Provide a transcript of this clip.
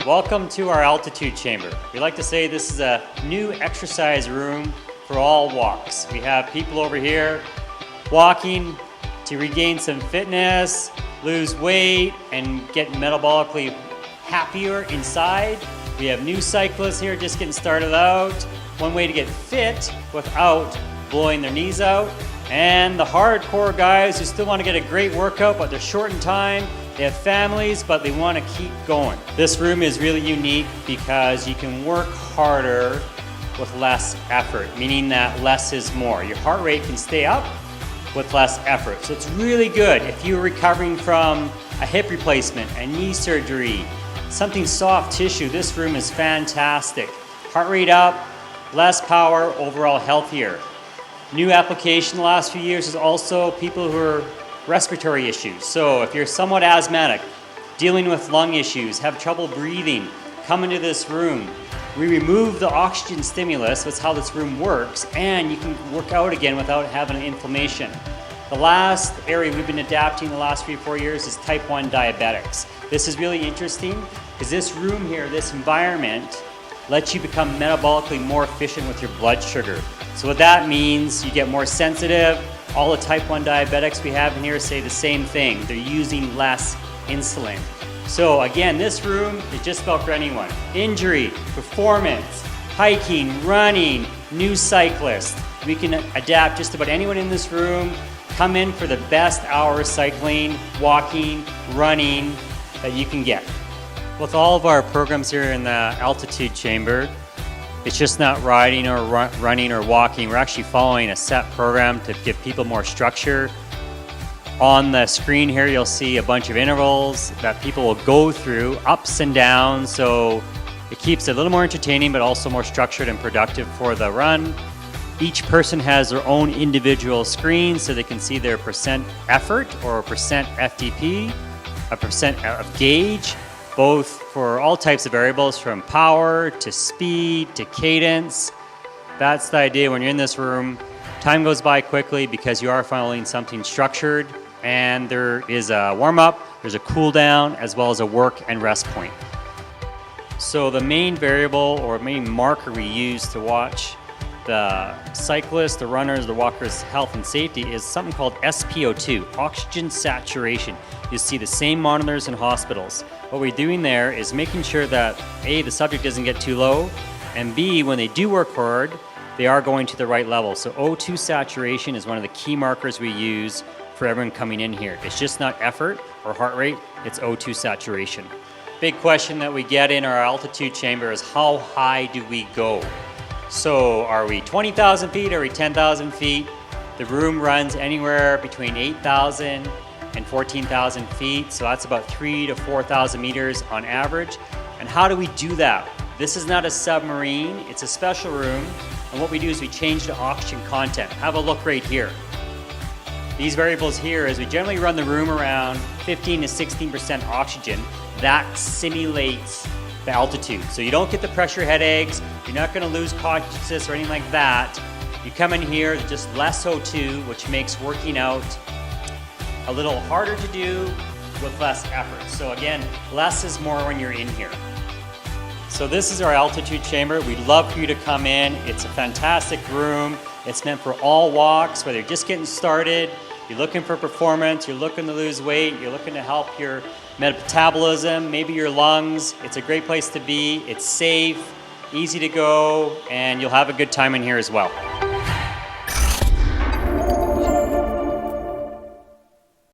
Welcome to our altitude chamber. We like to say this is a new exercise room for all walks. We have people over here walking to regain some fitness, lose weight, and get metabolically happier inside. We have new cyclists here just getting started out. One way to get fit without blowing their knees out. And the hardcore guys who still want to get a great workout, but they're short in time. They have families, but they want to keep going. This room is really unique because you can work harder with less effort, meaning that less is more. Your heart rate can stay up with less effort. So it's really good if you're recovering from a hip replacement, a knee surgery, something soft tissue. This room is fantastic. Heart rate up, less power, overall healthier. New application the last few years is also people who are respiratory issues. So if you're somewhat asthmatic, dealing with lung issues, have trouble breathing, come into this room. We remove the oxygen stimulus, that's how this room works, and you can work out again without having inflammation. The last area we've been adapting the last 3-4 years is type 1 diabetics. This is really interesting because this room here, this environment, lets you become metabolically more efficient with your blood sugar. So what that means, you get more sensitive. All the type 1 diabetics we have in here say the same thing. They're using less insulin. So again, this room is just about for anyone. Injury, performance, hiking, running, new cyclist. We can adapt just about anyone in this room. Come in for the best hour cycling, walking, running that you can get. With all of our programs here in the altitude chamber, it's just not riding or running or walking. We're actually following a set program to give people more structure. On the screen here, you'll see a bunch of intervals that people will go through, ups and downs, so it keeps it a little more entertaining, but also more structured and productive for the run. Each person has their own individual screen, so they can see their percent effort or percent FTP, a percent of gauge, both for all types of variables from power to speed to cadence. That's the idea when you're in this room. Time goes by quickly because you are following something structured, and there is a warm-up, there's a cool down, as well as a work and rest point. So the main variable or main marker we use to watch the cyclists, the runners, the walkers' health and safety is something called SpO2, oxygen saturation. You see the same monitors in hospitals. What we're doing there is making sure that A, the subject doesn't get too low, and B, when they do work hard, they are going to the right level. So O2 saturation is one of the key markers we use for everyone coming in here. It's just not effort or heart rate, it's O2 saturation. Big question that we get in our altitude chamber is how high do we go? So are we 20,000 feet, are we 10,000 feet? The room runs anywhere between 8,000 and 14,000 feet, so that's about 3,000 to 4,000 meters on average. And how do we do that? This is not a submarine, it's a special room, and what we do is we change the oxygen content. Have a look right here. These variables here is we generally run the room around 15 to 16% oxygen. That simulates the altitude. So you don't get the pressure headaches, you're not going to lose consciousness or anything like that. You come in here, just less O2, which makes working out a little harder to do with less effort. So again, less is more when you're in here. So this is our altitude chamber. We'd love for you to come in. It's a fantastic room. It's meant for all walks, whether you're just getting started, you're looking for performance, you're looking to lose weight, you're looking to help your metabolism, maybe your lungs. It's a great place to be. It's safe, easy to go, and you'll have a good time in here as well.